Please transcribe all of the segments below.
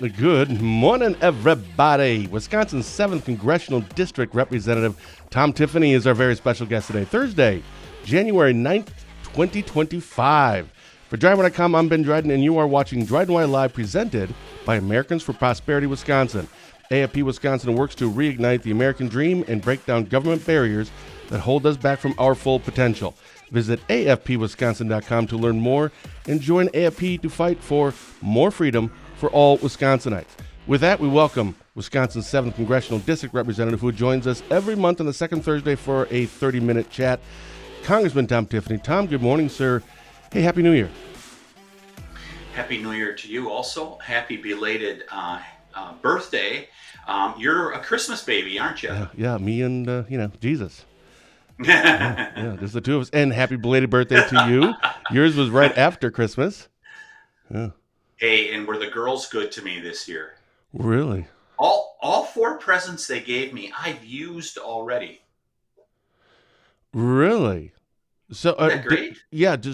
Good morning, everybody. Wisconsin's 7th Congressional District Representative Tom Tiffany is our very special guest today, Thursday, January 9th, 2025. For DrydenWire.com, I'm Ben Dryden, and you are watching DrydenWire Live, presented by Americans for Prosperity Wisconsin. AFP Wisconsin works to reignite the American dream and break down government barriers that hold us back from our full potential. Visit afpwisconsin.com to learn more and join AFP to fight for more freedom for all Wisconsinites. With that, we welcome Wisconsin's 7th Congressional District Representative, who joins us every month on the second Thursday for a 30-minute chat, Congressman Tom Tiffany. Tom, good morning, sir. Hey, Happy New Year. Happy New Year to you also. Happy belated birthday. You're a Christmas baby, aren't you? Yeah, me and, Jesus. Yeah, just the two of us. And happy belated birthday to you. Yours was right after Christmas. Yeah. Hey, and were the girls good to me this year? Really? All four presents they gave me, I've used already. Really? So, Isn't that great?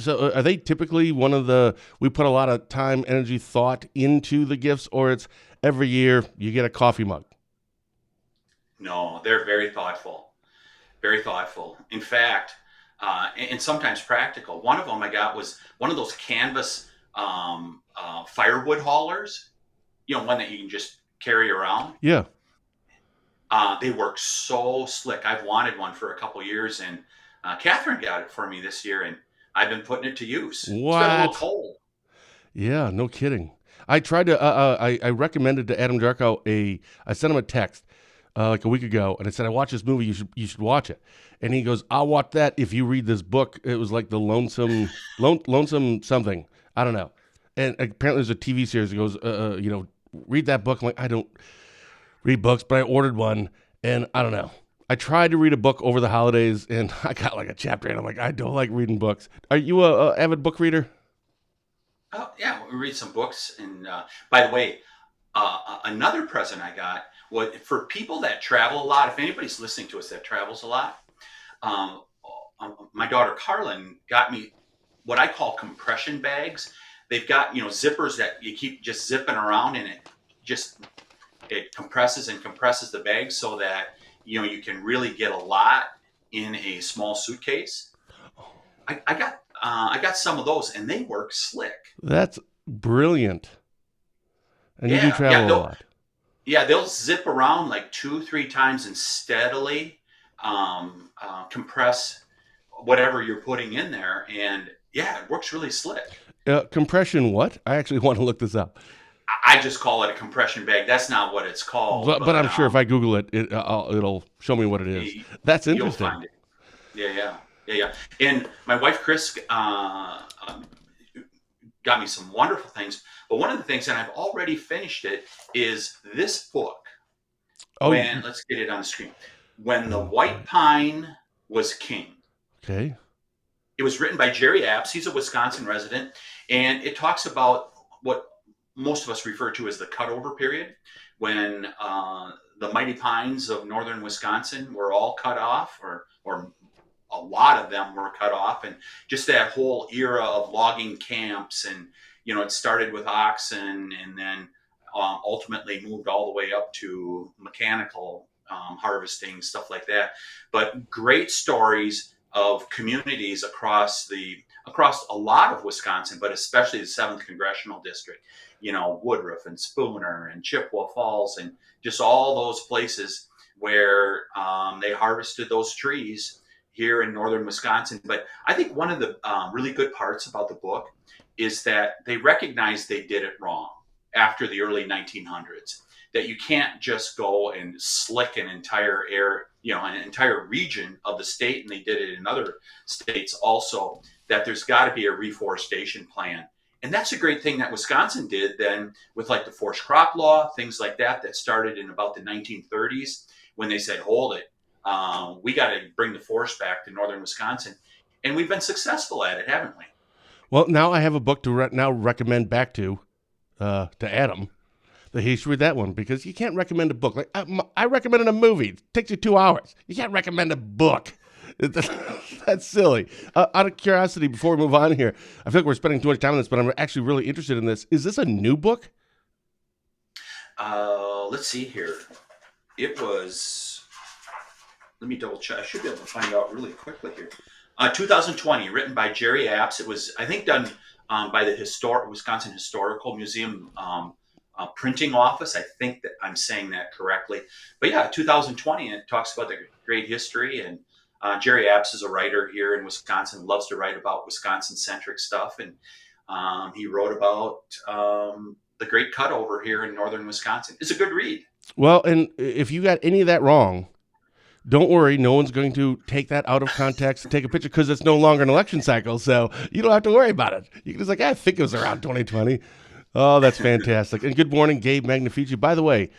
So are they typically one of the, we put a lot of time, energy, thought into the gifts, or it's every year you get a coffee mug? No, they're very thoughtful. Very thoughtful. In fact, and sometimes practical. One of them I got was one of those canvas firewood haulers, one that you can just carry around. Yeah. They work so slick. I've wanted one for a couple years, and Catherine got it for me this year, and I've been putting it to use. What? It's been a little cold. Yeah, no kidding. I tried to, I recommended to Adam Jarko I sent him a text like a week ago, and I said, I watched this movie, you should watch it. And he goes, I'll watch that if you read this book. It was like the Lonesome something. I don't know. And apparently there's a TV series that goes, read that book. I'm like, I don't read books, but I ordered one, and I don't know. I tried to read a book over the holidays, and I got like a chapter, and I'm like, I don't like reading books. Are you a avid book reader? Oh, yeah, we read some books. And by the way, another present I got was for people that travel a lot. If anybody's listening to us that travels a lot, my daughter Carlin got me what I call compression bags. They've got, zippers that you keep just zipping around, and it compresses the bag so that, you can really get a lot in a small suitcase. I got some of those, and they work slick. That's brilliant. And you do travel a lot. Yeah, they'll zip around like 2-3 times and steadily compress whatever you're putting in there. And yeah, it works really slick. Compression what? I actually want to look this up. I just call it a compression bag. That's not what it's called. But I'm sure if I Google it, it'll show me what it is. That's interesting. You'll find it. Yeah. And my wife, Chris, got me some wonderful things. But one of the things, and I've already finished it, is this book. Let's get it on the screen. When the White Pine Was King. Okay. It was written by Jerry Apps. He's a Wisconsin resident. And it talks about what most of us refer to as the cutover period, when the mighty pines of northern Wisconsin were all cut off, or a lot of them were cut off, and just that whole era of logging camps. And it started with oxen, and then ultimately moved all the way up to mechanical harvesting, stuff like that. But great stories of communities across a lot of Wisconsin, but especially the 7th Congressional District. Woodruff and Spooner and Chippewa Falls, and just all those places where they harvested those trees here in northern Wisconsin. But I think one of the really good parts about the book is that they recognized they did it wrong after the early 1900s, that you can't just go and slick an entire region of the state, and they did it in other states also, that there's got to be a reforestation plan. And that's a great thing that Wisconsin did then with like the forced crop law, things like that started in about the 1930s, when they said, hold it, we got to bring the forest back to northern Wisconsin. And we've been successful at it, haven't we? Well, now I have a book to recommend back to Adam, that he should read that one, because you can't recommend a book. Like I recommended a movie. It takes you 2 hours. You can't recommend a book. That's silly. Out of curiosity, before we move on here, I feel like we're spending too much time on this, but I'm actually really interested in this. Is this a new book? let's see here. It was, let me double check. I should be able to find out really quickly here. 2020, written by Jerry Apps. It was, I think, done by the Wisconsin Historical Museum printing office. I think that I'm saying that correctly. But yeah, 2020, and it talks about the great history. And Jerry Apps is a writer here in Wisconsin, loves to write about Wisconsin-centric stuff. And he wrote about the great cutover here in northern Wisconsin. It's a good read. Well, and if you got any of that wrong, don't worry. No one's going to take that out of context and take a picture because it's no longer an election cycle. So you don't have to worry about it. You can just like, I think it was around 2020. Oh, that's fantastic. And good morning, Gabe Magnifici. By the way,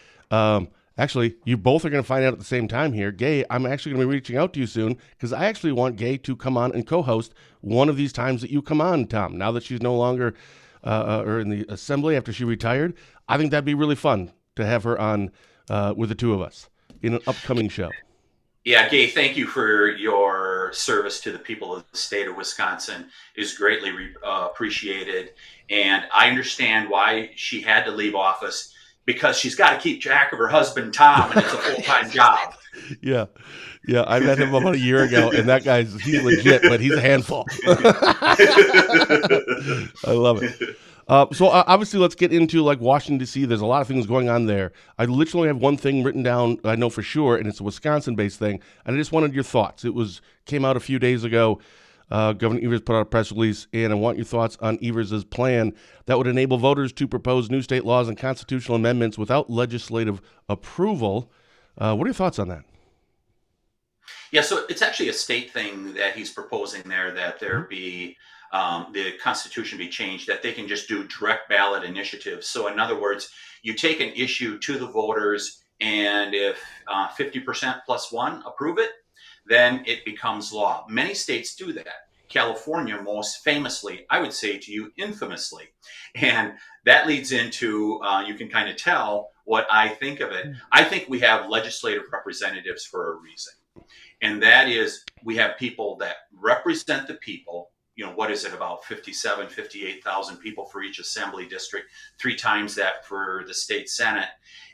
actually, you both are going to find out at the same time here. Gay, I'm actually going to be reaching out to you soon because I actually want Gay to come on and co-host one of these times that you come on, Tom. Now that she's no longer or in the assembly after she retired, I think that'd be really fun to have her on with the two of us in an upcoming show. Yeah, Gay, thank you for your service to the people of the state of Wisconsin. It is greatly appreciated. And I understand why she had to leave office because she's got to keep track of her husband, Tom, and it's a full-time job. Yeah. Yeah, I met him about a year ago, and he's legit, but he's a handful. I love it. So obviously, let's get into like Washington, D.C. There's a lot of things going on there. I literally have one thing written down, I know for sure, and it's a Wisconsin-based thing, and I just wanted your thoughts. Came out a few days ago. Governor Evers put out a press release, and I want your thoughts on Evers' plan that would enable voters to propose new state laws and constitutional amendments without legislative approval. What are your thoughts on that? Yeah, so it's actually a state thing that he's proposing there, that there be the Constitution be changed, that they can just do direct ballot initiatives. So in other words, you take an issue to the voters, and if 50% plus one approve it, then it becomes law. Many states do that. California, most famously, I would say to you, infamously. And that leads into, you can kind of tell what I think of it. I think we have legislative representatives for a reason. And that is, we have people that represent the people. You know, what is it, about 58,000 people for each assembly district, 3 times that for the state Senate.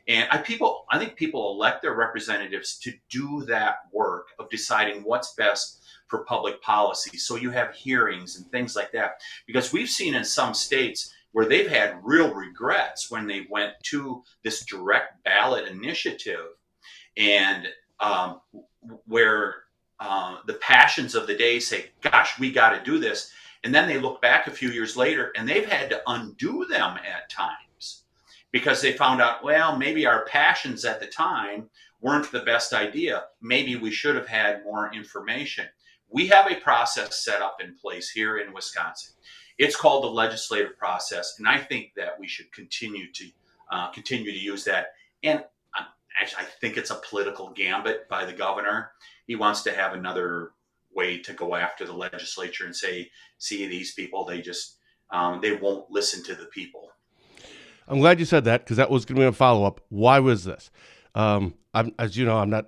And I think people elect their representatives to do that work of deciding what's best for public policy. So you have hearings and things like that. Because we've seen in some states where they've had real regrets when they went to this direct ballot initiative, and where the passions of the day say, gosh, we got to do this. And then they look back a few years later and they've had to undo them at times because they found out, well, maybe our passions at the time weren't the best idea. Maybe we should have had more information. We have a process set up in place here in Wisconsin. It's called the legislative process. And I think that we should continue to use that. And I think it's a political gambit by the governor. He wants to have another way to go after the legislature and say, see, these people, they won't listen to the people. I'm glad you said that because that was going to be a follow-up. Why was this? As you know, I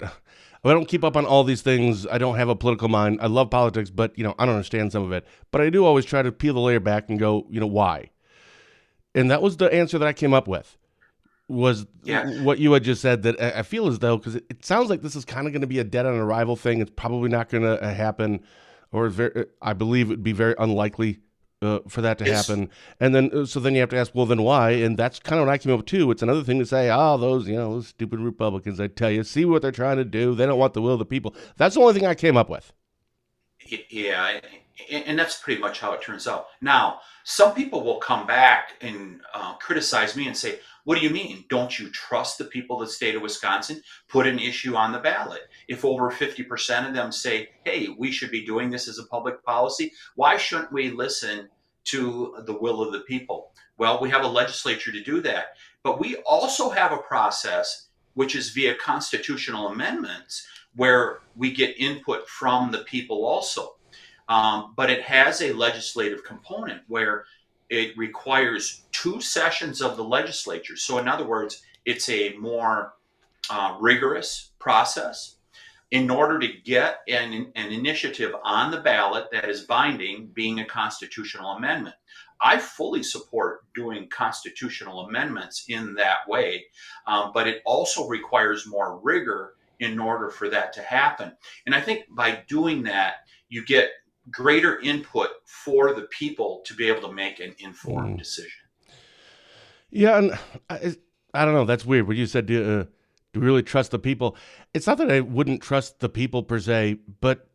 don't keep up on all these things. I don't have a political mind. I love politics, but, I don't understand some of it. But I do always try to peel the layer back and go, why? And that was the answer that I came up with. Was what you had just said, that I feel as though, because it sounds like this is kind of going to be a dead on arrival thing. It's probably not going to happen, or I believe it would be very unlikely for that to happen. And then, so then you have to ask, well, then why? And that's kind of what I came up with too. It's another thing to say, those stupid Republicans, I tell you, see what they're trying to do. They don't want the will of the people. That's the only thing I came up with. Yeah, and that's pretty much how it turns out. Now, some people will come back and criticize me and say, what do you mean? Don't you trust the people of the state of Wisconsin? Put an issue on the ballot. If over 50% of them say, hey, we should be doing this as a public policy, why shouldn't we listen to the will of the people? Well, we have a legislature to do that. But we also have a process, which is via constitutional amendments, where we get input from the people also. But it has a legislative component where it requires 2 sessions of the legislature. So in other words, it's a more rigorous process. In order to get an initiative on the ballot that is binding, being a constitutional amendment. I fully support doing constitutional amendments in that way, but it also requires more rigor in order for that to happen. And I think by doing that, you get greater input for the people to be able to make an informed Mm. decision. Yeah, and I don't know. That's weird. When you said, do we really trust the people? It's not that I wouldn't trust the people per se, but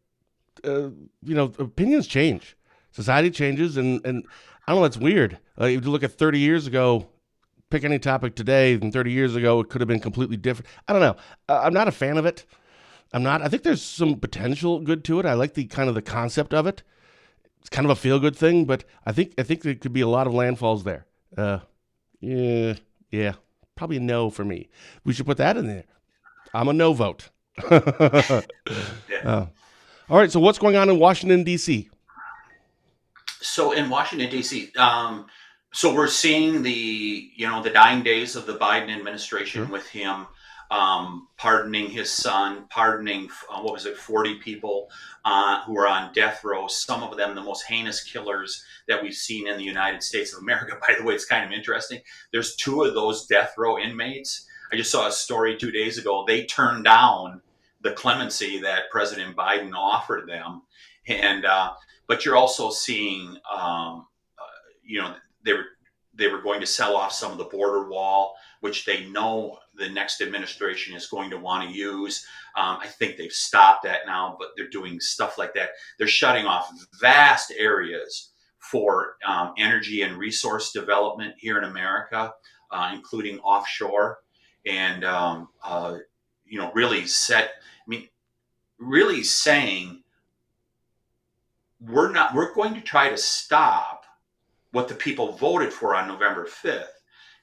opinions change, society changes, and I don't know. It's weird. If you look at 30 years ago, pick any topic today, and 30 years ago it could have been completely different. I don't know. I'm not a fan of it. I'm not. I think there's some potential good to it. I like the kind of the concept of it. It's kind of a feel good thing, but I think there could be a lot of landfalls there. Yeah, yeah, probably a no for me. We should put that in there. I'm a no vote. Yeah. All right. So what's going on in Washington D.C.? So in Washington D.C., so we're seeing the dying days of the Biden administration Sure. with him pardoning his son, pardoning what was it, 40 people who are on death row. Some of them the most heinous killers that we've seen in the United States of America. By the way, it's kind of interesting. There's two of those death row inmates. I just saw a story 2 days ago. They turned down the clemency that President Biden offered them, and but you're also seeing, you know, they were they were going to sell off some of the border wall, which they know the next administration is going to want to use. I think they've stopped that now, but they're doing stuff like that. They're shutting off vast areas for energy and resource development here in America, including offshore, and really set. I mean, really saying we're going to try to stop what the people voted for on November 5th,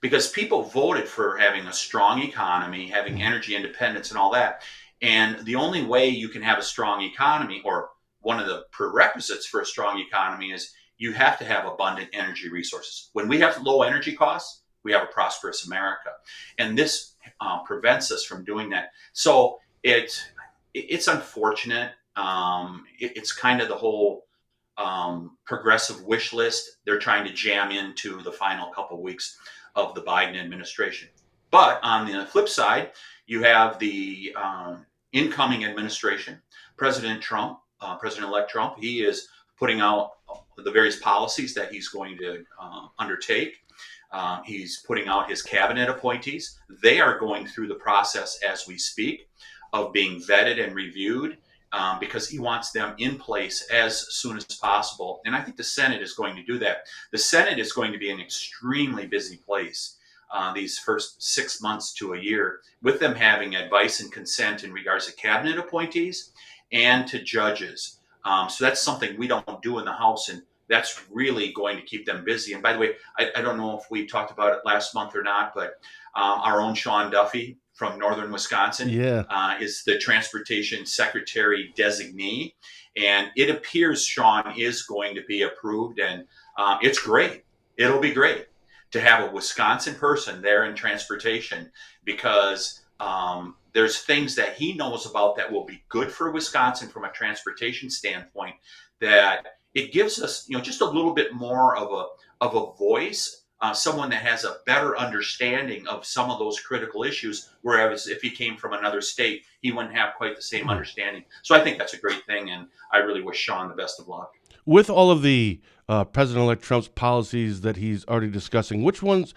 because people voted for having a strong economy, having energy independence and all that. And the only way you can have a strong economy, or one of the prerequisites for a strong economy, is you have to have abundant energy resources. When we have low energy costs, we have a prosperous America. And this prevents us from doing that. So it's unfortunate. It's kind of the whole progressive wish list they're trying to jam into the final couple of weeks of the Biden administration. But on the flip side, you have the incoming administration, President Trump, President-elect Trump. He is putting out the various policies that he's going to undertake. He's putting out his cabinet appointees. They are going through the process as we speak of being vetted and reviewed, because he wants them in place as soon as possible. And I think the Senate is going to do that. The Senate is going to be an extremely busy place these first 6 months to a year, with them having advice and consent in regards to cabinet appointees and to judges. So that's something we don't do in the House, and that's really going to keep them busy. And by the way, I don't know if we talked about it last month or not, but our own Sean Duffy from northern Wisconsin Yeah. is the transportation secretary designee. And it appears Sean is going to be approved, and it's great. It'll be great to have a Wisconsin person there in transportation, because there's things that he knows about that will be good for Wisconsin from a transportation standpoint, that it gives us, just a little bit more of a voice, someone that has a better understanding of some of those critical issues. Whereas if he came from another state, he wouldn't have quite the same understanding. So I think that's a great thing, and I really wish Sean the best of luck. With all of the President-elect Trump's policies that he's already discussing, which ones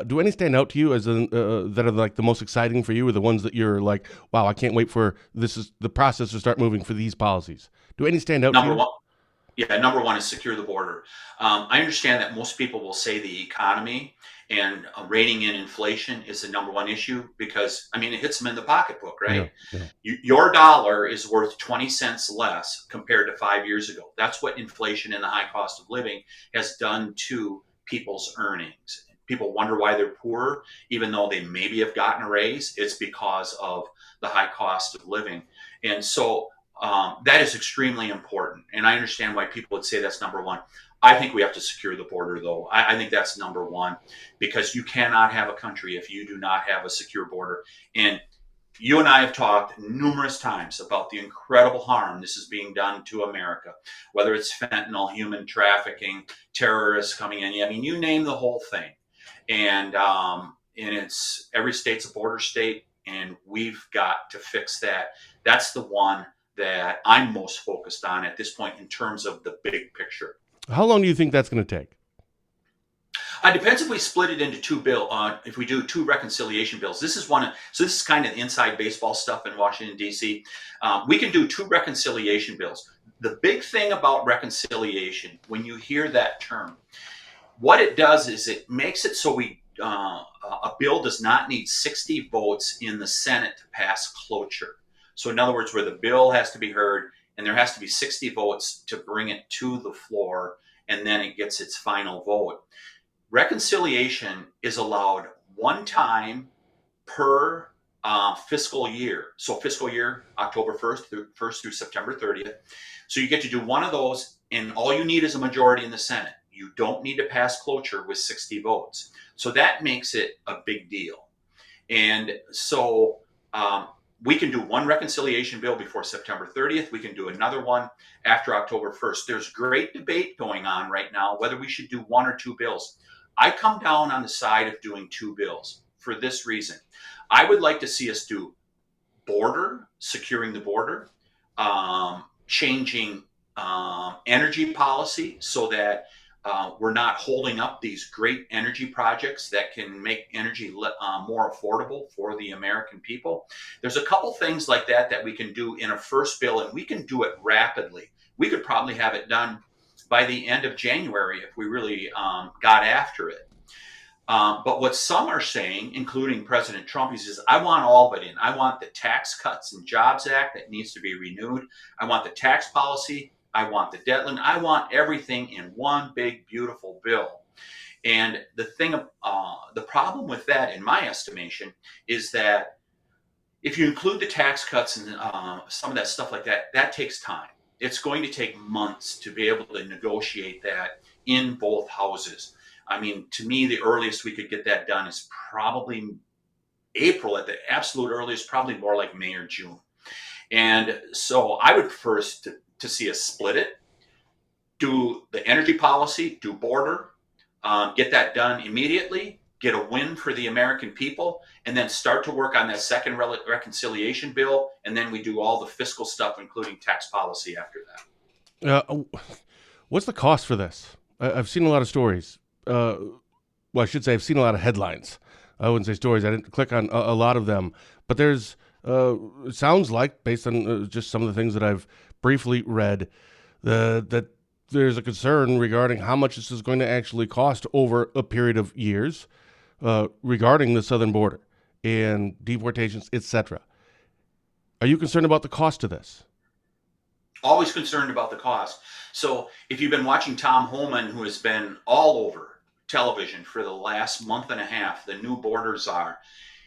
do any stand out to you as that are like the most exciting for you, or the ones that you're like, wow, I can't wait for this is the process to start moving for these policies? Do any stand out to Number you? one, Yeah, number one is secure the border. I understand that most people will say the economy and reining in inflation is the number one issue, because, I mean, it hits them in the pocketbook, Yeah, right? yeah. Your dollar is worth 20 cents less compared to 5 years ago. That's what inflation and the high cost of living has done to people's earnings. People wonder why they're poor, even though they maybe have gotten a raise. It's because of the high cost of living. And so that is extremely important. And I understand why people would say that's number one. I think we have to secure the border, though. I think that's number one, because you cannot have a country if you do not have a secure border. And You and I have talked numerous times about the incredible harm this is being done to America, whether it's fentanyl, human trafficking, terrorists coming in. I mean, you name the whole thing. And it's every state's a border state, and we've got to fix that. That's the one that I'm most focused on at this point in terms of the big picture. How long do you think that's going to take? It depends if we split it into if we do two reconciliation bills. This is one. So this is kind of inside baseball stuff in Washington D.C. We can do two reconciliation bills. The big thing about reconciliation, when you hear that term, what it does is it makes it so a bill does not need 60 votes in the Senate to pass cloture. So in other words, where the bill has to be heard and there has to be 60 votes to bring it to the floor, and then it gets its final vote. Reconciliation is allowed one time per fiscal year. So fiscal year, October 1st through September 30th. So you get to do one of those, and all you need is a majority in the Senate. You don't need to pass cloture with 60 votes. So that makes it a big deal. And so we can do one reconciliation bill before September 30th. We can do another one after October 1st. There's great debate going on right now whether we should do one or two bills. I come down on the side of doing two bills for this reason. I would like to see us do securing the border, changing energy policy so that we're not holding up these great energy projects that can make energy more affordable for the American people. There's a couple things like that we can do in a first bill, and we can do it rapidly. We could probably have it done by the end of January if we really got after it. But what some are saying, including President Trump, he says, I want all of it in. I want the Tax Cuts and Jobs Act that needs to be renewed. I want the tax policy. I want the debt limit. I want everything in one big, beautiful bill. And the problem with that, in my estimation, is that if you include the tax cuts and some of that stuff like that, that takes time. It's going to take months to be able to negotiate that in both houses. I mean, to me, the earliest we could get that done is probably April at the absolute earliest, probably more like May or June. And so I would prefer to see us split it, do the energy policy, do border, get that done immediately, get a win for the American people, and then start to work on that second reconciliation bill. And then we do all the fiscal stuff, including tax policy after that. What's the cost for this? I've seen a lot of stories. Well, I should say I've seen a lot of headlines. I wouldn't say stories. I didn't click on a lot of them. But there's, it sounds like, based on just some of the things that I've briefly read, that there's a concern regarding how much this is going to actually cost over a period of years regarding the southern border and deportations, etc. Are you concerned about the cost of this? Always concerned about the cost. So if you've been watching Tom Homan, who has been all over television for the last month and a half, the new border czar,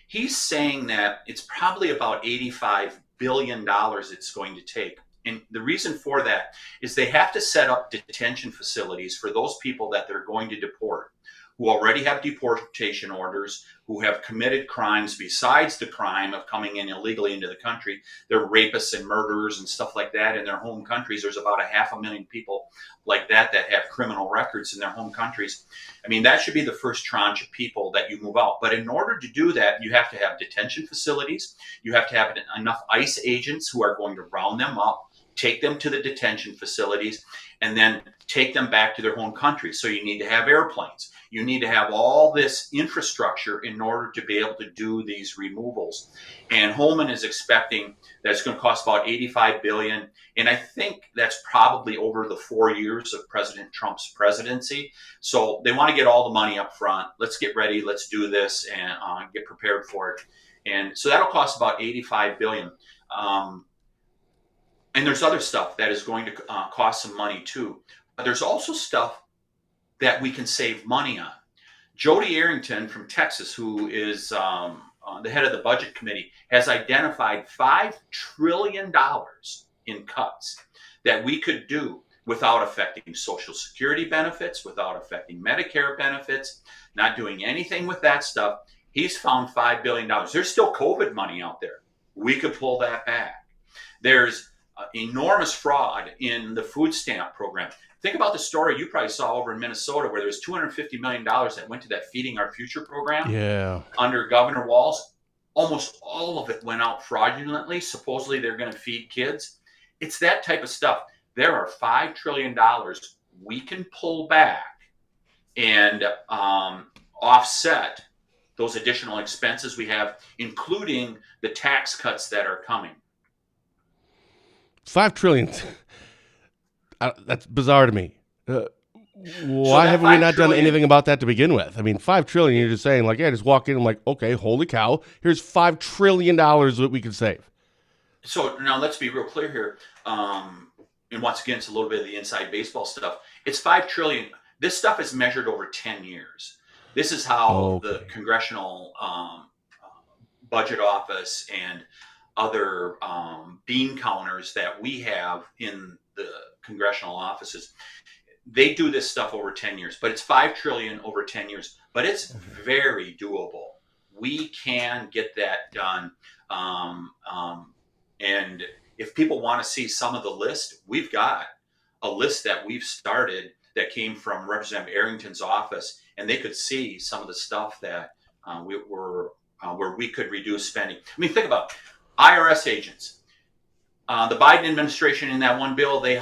he's saying that it's probably about $85 billion it's going to take. And the reason for that is they have to set up detention facilities for those people that they're going to deport, who already have deportation orders, who have committed crimes besides the crime of coming in illegally into the country. They're rapists and murderers and stuff like that in their home countries. There's about 500,000 people like that have criminal records in their home countries. I mean, that should be the first tranche of people that you move out. But in order to do that, you have to have detention facilities. You have to have enough ICE agents who are going to round them up, take them to the detention facilities, and then take them back to their home countries. So you need to have airplanes. You need to have all this infrastructure in order to be able to do these removals. And Holman is expecting that it's going to cost about $85 billion. And I think that's probably over the 4 years of President Trump's presidency. So they want to get all the money up front. Let's get ready. Let's do this and get prepared for it. And so that'll cost about $85 billion. And there's other stuff that is going to cost some money too. But there's also stuff that we can save money on. Jody Arrington from Texas, who is the head of the budget committee, has identified $5 trillion in cuts that we could do without affecting Social Security benefits, without affecting Medicare benefits, not doing anything with that stuff. He's found $5 billion. There's still COVID money out there. we could pull that back. There's enormous fraud in the food stamp program. Think about the story you probably saw over in Minnesota where there's $250 million that went to that Feeding Our Future program Yeah. under Governor Walz. Almost all of it went out fraudulently. Supposedly they're going to feed kids. It's that type of stuff. There are $5 trillion we can pull back and offset those additional expenses we have, including the tax cuts that are coming. $5 trillion. That's bizarre to me. Why haven't we not done anything about that to begin with? I mean, $5 trillion. You're just saying like, yeah, just walk in and like, okay, holy cow, here's $5 trillion that we can save. So now let's be real clear here. And once again, it's a little bit of the inside baseball stuff. It's $5 trillion. This stuff is measured over 10 years. This is how the Congressional Budget Office and other bean counters that we have in the congressional offices, they do this stuff over 10 years. But it's $5 trillion over 10 years. But it's very doable. We can get that done. And if people want to see some of the list, we've got a list that we've started that came from Representative Arrington's office, and they could see some of the stuff that where we could reduce spending. I mean, think about it. IRS agents. The Biden administration in that one bill, they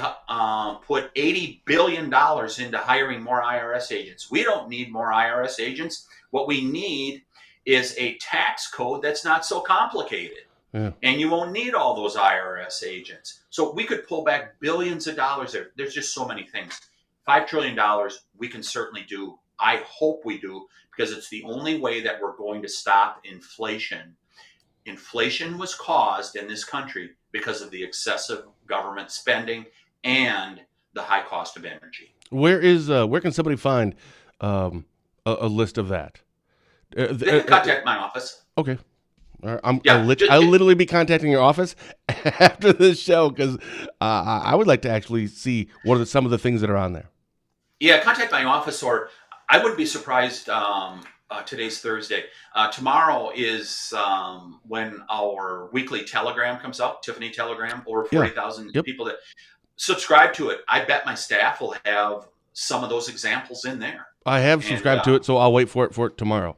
put $80 billion into hiring more IRS agents. We don't need more IRS agents. What we need is a tax code that's not so complicated. Yeah. And you won't need all those IRS agents. So we could pull back billions of dollars there. There's just so many things. $5 trillion we can certainly do. I hope we do, because it's the only way that we're going to stop inflation. Inflation was caused in this country because of the excessive government spending and the high cost of energy. Where can somebody find a list of that? They can contact my office. Okay. I'll literally be contacting your office after this show, because I would like to actually see some of the things that are on there. Yeah, contact my office, or I wouldn't be surprised. Today's Thursday. Tomorrow is when our weekly telegram comes out, Tiffany telegram, over 40,000 people that subscribe to it. I bet my staff will have some of those examples in there. I have subscribed to it, so I'll wait for it tomorrow.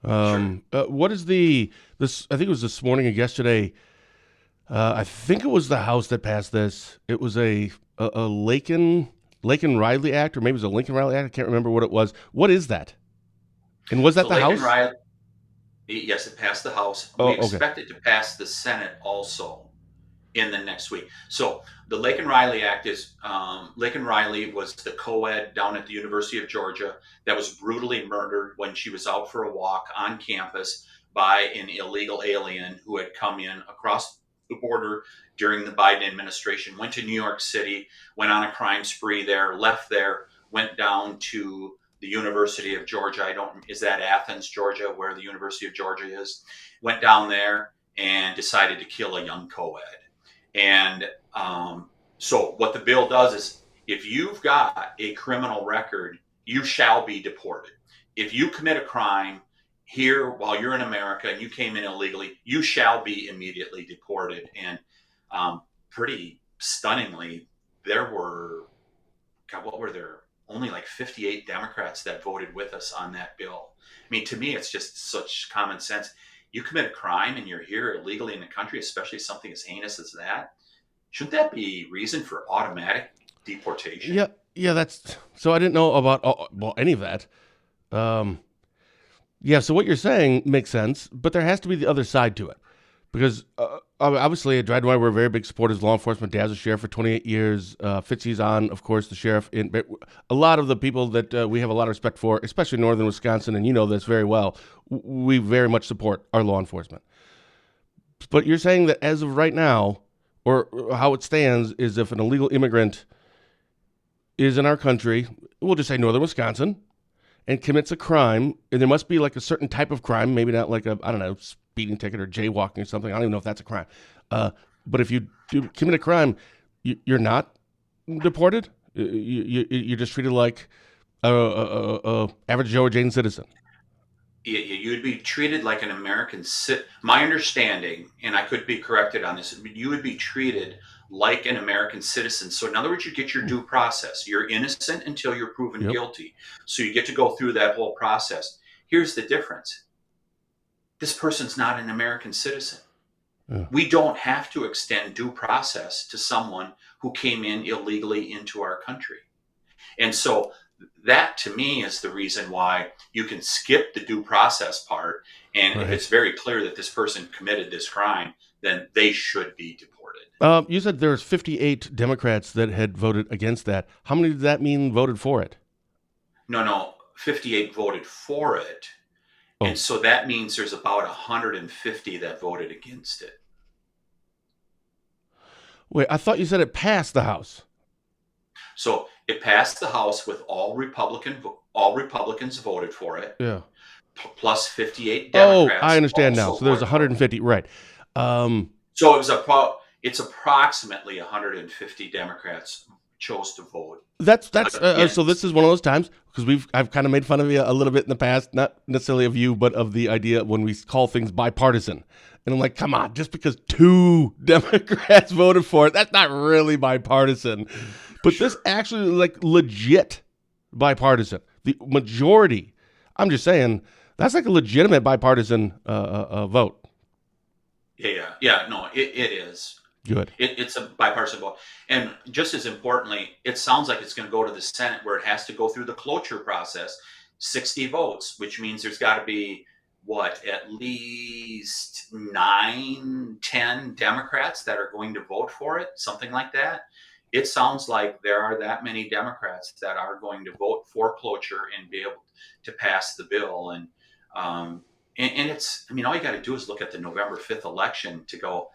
Sure. What is this? I think it was this morning or yesterday. I think it was the House that passed this. It was a Laken-Riley Act, or maybe it was a Lincoln-Riley Act. I can't remember what it was. What is that? And was that the House? Yes, it passed the House. We expect it to pass the Senate also in the next week. So the Laken-Riley Act is, Laken-Riley was the co-ed down at the University of Georgia that was brutally murdered when she was out for a walk on campus by an illegal alien who had come in across the border during the Biden administration, went to New York City, went on a crime spree there, left there, went down to the University of Georgia. Is that Athens, Georgia, where the University of Georgia is? Went down there and decided to kill a young co-ed. And so what the bill does is, if you've got a criminal record, you shall be deported. If you commit a crime here while you're in America and you came in illegally, you shall be immediately deported. And pretty stunningly, there were, only like 58 Democrats that voted with us on that bill. I mean, to me, it's just such common sense. You commit a crime and you're here illegally in the country, especially something as heinous as that. Shouldn't that be reason for automatic deportation? Yeah. That's so. I didn't know about any of that. Yeah. So what you're saying makes sense, but there has to be the other side to it, because obviously at DrydenWire we're very big supporters of law enforcement. Dad's a sheriff for 28 years. Fitzy's on, of course, the sheriff. A lot of the people that we have a lot of respect for, especially in northern Wisconsin, and you know this very well, we very much support our law enforcement. But you're saying that as of right now, or how it stands, is if an illegal immigrant is in our country, we'll just say northern Wisconsin, and commits a crime, and there must be like a certain type of crime, maybe not like speeding ticket or jaywalking or something. I don't even know if that's a crime. But if you do commit a crime, you're not deported. You're just treated like a average Joe or Jane citizen. You'd be treated like an American citizen. My understanding, and I could be corrected on this, you would be treated like an American citizen. So, in other words, you get your Hmm. due process. You're innocent until you're proven Yep. guilty. So, you get to go through that whole process. Here's the difference: this person's not an American citizen. Yeah. We don't have to extend due process to someone who came in illegally into our country. And so that to me is the reason why you can skip the due process part. And if Right. it's very clear that this person committed this crime, then they should be deported. You said there was 58 Democrats that had voted against that. How many did that mean voted for it? No, 58 voted for it. And Oh, so that means there's about 150 that voted against it. wait. I thought you said it passed the House. So it passed the House with all Republicans voted for it, Yeah. plus 58 Oh, I Democrats understand now. also So there's voted for it. 150. Right. Um, So it's approximately 150 Democrats chose to vote so this against. is one of those times because I've kind of made fun of you a little bit in the past, not necessarily of you, but of the idea when we call things bipartisan. And I'm like, come on, just because two Democrats voted for it, that's not really bipartisan. But this Sure. actually like legit bipartisan. The majority. I'm just saying that's like a legitimate bipartisan vote. Yeah. No, it is. Good. It's a bipartisan vote, and just as importantly, it sounds like it's going to go to the Senate where it has to go through the cloture process. 60 votes, which means there's got to be what, at least 9, 10 Democrats that are going to vote for it, something like that. It sounds like there are that many Democrats that are going to vote for cloture and be able to pass the bill. Um, and it's, I mean, all you got to do is look at the November 5th election to go,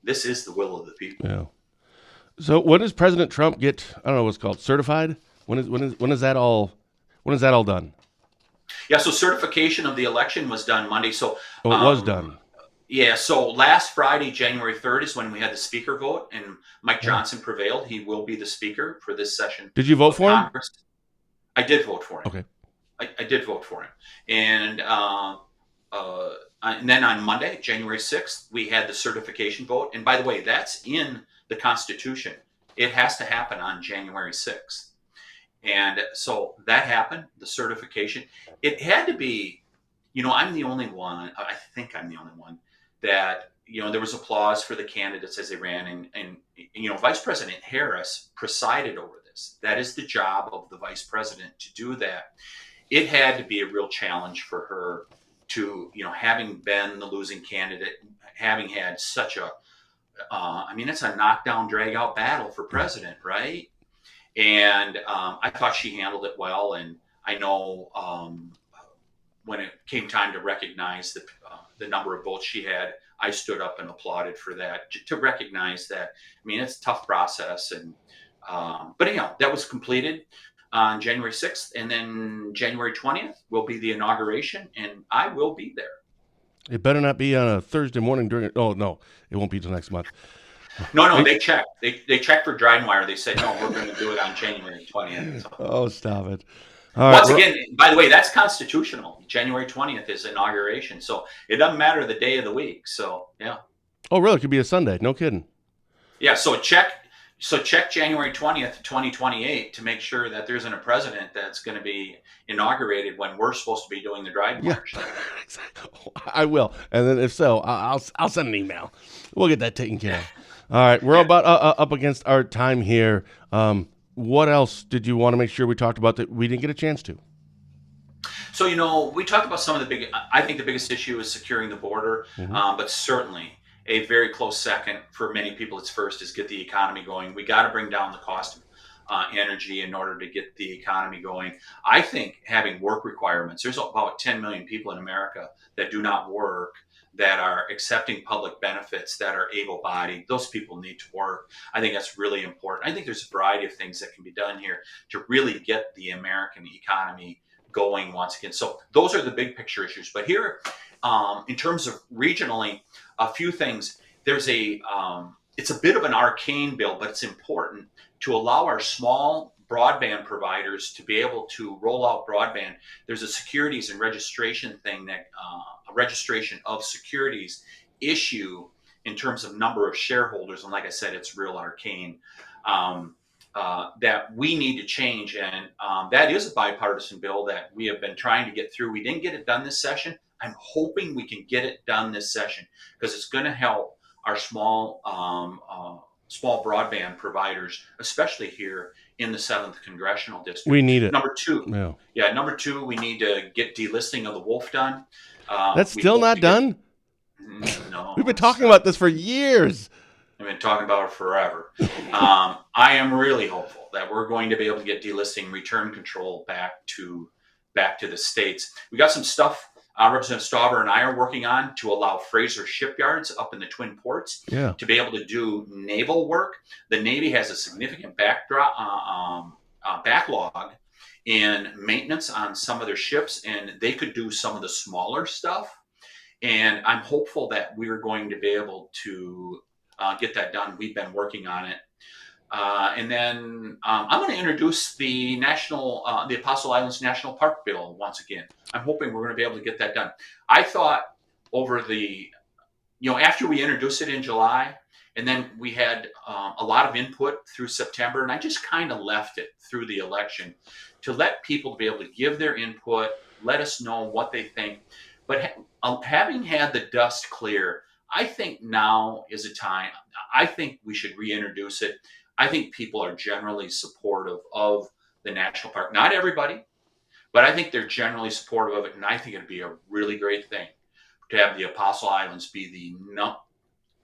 this is the will of the people. Yeah. So when does President Trump get? I don't know what's called certified. When is that all done? Yeah, so certification of the election was done Monday. So, Oh, it was um, done. yeah, so last Friday, January 3rd, is when we had the speaker vote, and Mike Oh. Johnson prevailed. He will be the speaker for this session Did you vote of for him? Congress. I did vote for him. Okay. I did vote for him. And then on Monday, January 6th, we had the certification vote. And by the way, that's in the Constitution. It has to happen on January 6th. And so that happened, the certification. It had to be, I'm the only one, I think I'm the only one that, there was applause for the candidates as they ran. And Vice President Harris presided over this. That is the job of the vice president to do that. It had to be a real challenge for her to, having been the losing candidate, having had such it's a knockdown, drag out battle for Yeah. president, right? And I thought she handled it well. And I know when it came time to recognize the number of votes she had, I stood up and applauded for that to recognize that. I mean, it's a tough process, but anyhow, that was completed on January 6th, and then January 20th will be the inauguration, and I will be there. It better not be on a Thursday morning during. Oh no, it won't be till next month. No, Hey, they checked. They checked for DrydenWire. They said no, we're going to do it on January 20th. So. oh, stop it! All right. Once again, by the way, that's constitutional. January 20th is inauguration, so it doesn't matter the day of the week. So yeah. Oh, really? It could be a Sunday. No kidding. Yeah, so check January 20th, 2028 to make sure that there isn't a president that's going to be inaugurated when we're supposed to be doing the Yeah, DrydenWire show. I will. And then if so, I'll send an email. We'll get that taken care of. All right, we're about up against our time here. What else did you want to make sure we talked about that we didn't get a chance to? So, we talked about some of the I think the biggest issue is securing the border, Hmm. but certainly a very close second for many people, it's first is get the economy going. We got to bring down the cost of energy in order to get the economy going. I think having work requirements, there's about 10 million people in America that do not work, that are accepting public benefits, that are able bodied. Those people need to work. I think that's really important. I think there's a variety of things that can be done here to really get the American economy going once again. So those are the big picture issues. But here, in terms of regionally, a few things. It's a bit of an arcane bill, but it's important to allow our small broadband providers to be able to roll out broadband. There's a securities and registration thing that a registration of securities issue in terms of number of shareholders. And like I said, it's real arcane. That we need to change. And that is a bipartisan bill that we have been trying to get through. We didn't get it done this session. I'm hoping we can get it done this session because it's going to help our small broadband providers, especially here in the 7th Congressional District. We need it. Number two, we need to get delisting of the wolf done. That's still not done? No. We've been talking about this for years. I've been talking about it forever. I am really hopeful that we're going to be able to get delisting return control back to the states. We got some stuff Representative Stauber and I are working on to allow Fraser shipyards up in the Twin Ports to be able to do naval work. The Navy has a significant backlog in maintenance on some of their ships, and they could do some of the smaller stuff. And I'm hopeful that we're going to be able to get that done. We've been working on it. And then I'm going to introduce the Apostle Islands National Park bill once again. I'm hoping we're going to be able to get that done. I thought over after we introduced it in July, and then we had a lot of input through September, and I just kind of left it through the election to let people be able to give their input, let us know what they think. But having had the dust clear, I think now is a time. I think we should reintroduce it. I think people are generally supportive of the national park. Not everybody, but I think they're generally supportive of it. And I think it'd be a really great thing to have the Apostle Islands be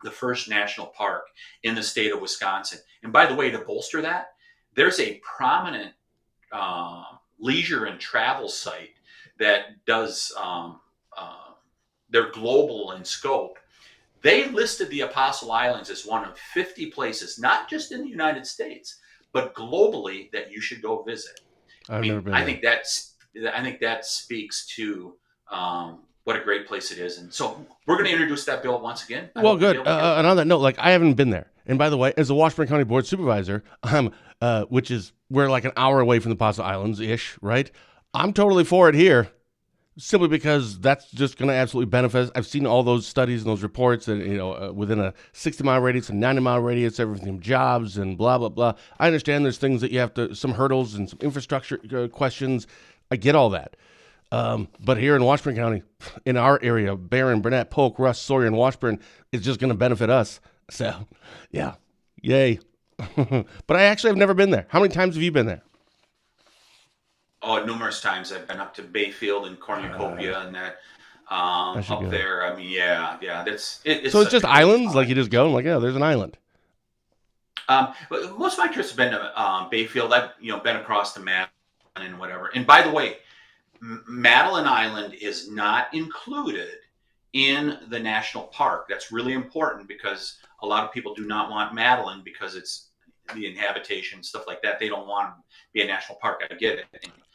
the first national park in the state of Wisconsin. And by the way, to bolster that, there's a prominent leisure and travel site that does, they're global in scope. They listed the Apostle Islands as one of 50 places, not just in the United States, but globally that you should go visit. Never been there. I think that speaks to what a great place it is. And so we're going to introduce that bill once again. Well, good. And on that note, I haven't been there. And by the way, as a Washburn County Board Supervisor, which is we're like an hour away from the Apostle Islands-ish, right? I'm totally for it here. Simply because that's just going to absolutely benefit us. I've seen all those studies and those reports that, within a 60-mile radius, a 90-mile radius, everything from jobs and blah, blah, blah. I understand there's things that you have to, some hurdles and some infrastructure questions. I get all that. But here in Washburn County, in our area, Barron, Burnett, Polk, Russ, Sawyer, and Washburn, it's just going to benefit us. So, yeah, yay. But I actually have never been there. How many times have you been there? Oh, numerous times. I've been up to Bayfield and Cornucopia and that up there. I mean, yeah. It's so it's just islands? Like you just go and there's an island. But most of my trips have been to Bayfield. I've been across to Madeline and whatever. And by the way, Madeline Island is not included in the national park. That's really important because a lot of people do not want Madeline because it's the inhabitation, stuff like that. They don't want to be a national park. I get it.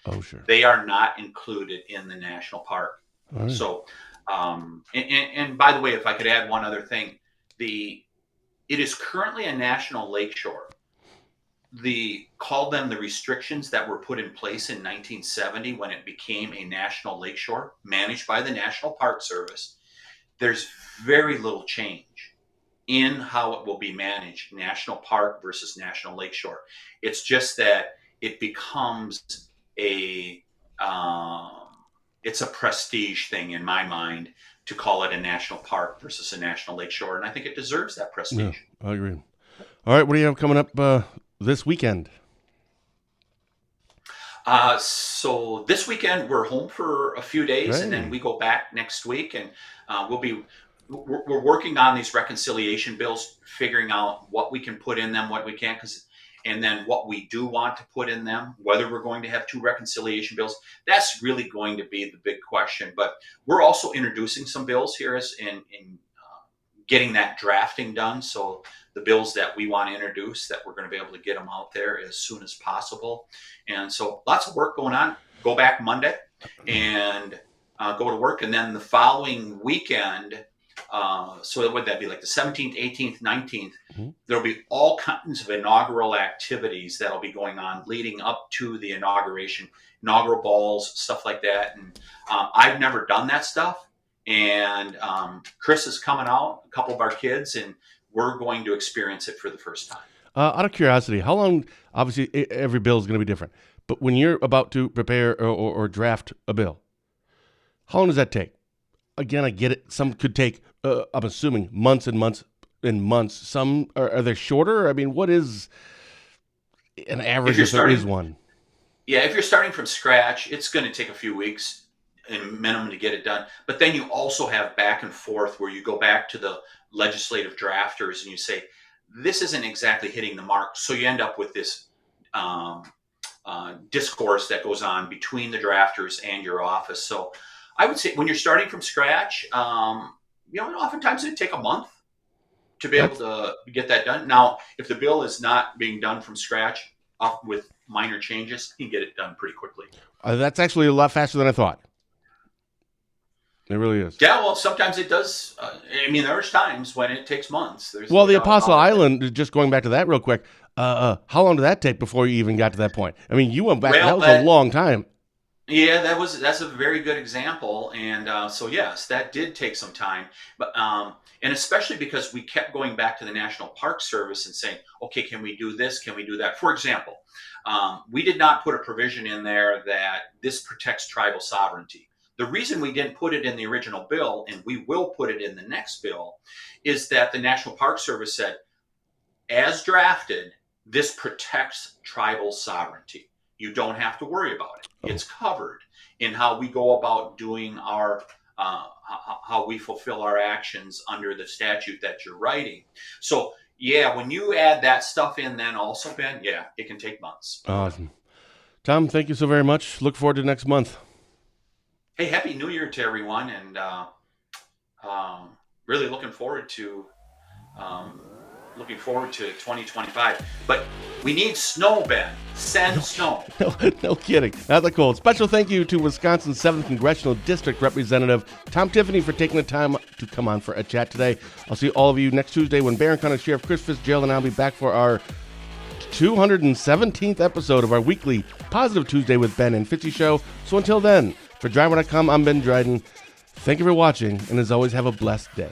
Oh, sure. They are not included in the national park. Right. So, and by the way, if I could add one other thing, it is currently a national lakeshore. Called them the restrictions that were put in place in 1970 when it became a national lakeshore managed by the National Park Service. There's very little change in how it will be managed, national park versus national lakeshore. It's just that it becomes it's a prestige thing in my mind to call it a national park versus a national lakeshore, and I think it deserves that prestige. Yeah, I agree. All right, what do you have coming up this weekend? So this weekend we're home for a few days, and then we go back next week, and we're working on these reconciliation bills, figuring out what we can put in them, what we can't, and then what we do want to put in them, whether we're going to have two reconciliation bills. That's really going to be the big question. But we're also introducing some bills here in getting that drafting done. So the bills that we want to introduce, that we're going to be able to get them out there as soon as possible. And so lots of work going on. Go back Monday and go to work. And then the following weekend, So would that be like the 17th, 18th, 19th? Mhm. There'll be all kinds of inaugural activities that'll be going on leading up to the inauguration, inaugural balls, stuff like that. And I've never done that stuff. And Chris is coming out, a couple of our kids, and we're going to experience it for the first time. Out of curiosity, how long? Obviously, every bill is going to be different. But when you're about to prepare or draft a bill, how long does that take? Again, I get it. Some could take, I'm assuming, months and months and months. Some are they shorter? I mean, what is an average if there is one? Yeah, if you're starting from scratch, it's going to take a few weeks in minimum to get it done. But then you also have back and forth where you go back to the legislative drafters and you say, this isn't exactly hitting the mark. So you end up with this discourse that goes on between the drafters and your office. So I would say when you're starting from scratch, oftentimes it'd take a month to be able to get that done. Now, if the bill is not being done from scratch with minor changes, you can get it done pretty quickly. That's actually a lot faster than I thought. It really is. Yeah, well, sometimes it does. There's times when it takes months. The Apostle Island, just going back to that real quick, how long did that take before you even got to that point? I mean, you went back. That was a long time. Yeah, that's a very good example. And so, yes, that did take some time. But and especially because we kept going back to the National Park Service and saying, okay, can we do this? Can we do that? For example, we did not put a provision in there that this protects tribal sovereignty. The reason we didn't put it in the original bill, and we will put it in the next bill, is that the National Park Service said, as drafted, this protects tribal sovereignty. You don't have to worry about it. It's covered in how we go about doing our, how we fulfill our actions under the statute that you're writing. So, yeah, when you add that stuff in then also, Ben, yeah, it can take months. Awesome. Tom, thank you so very much. Look forward to next month. Hey, Happy New Year to everyone, and really looking forward to 2025. But we need snow, Ben. Send snow. No kidding. Not the cold. Special thank you to Wisconsin's 7th Congressional District Representative Tom Tiffany for taking the time to come on for a chat today. I'll see all of you next Tuesday when Barron County Sheriff Chris Fitzgerald and I'll be back for our 217th episode of our weekly Positive Tuesday with Ben and Fitzy show. So until then, for DrydenWire.com, I'm Ben Dryden. Thank you for watching, and as always, have a blessed day.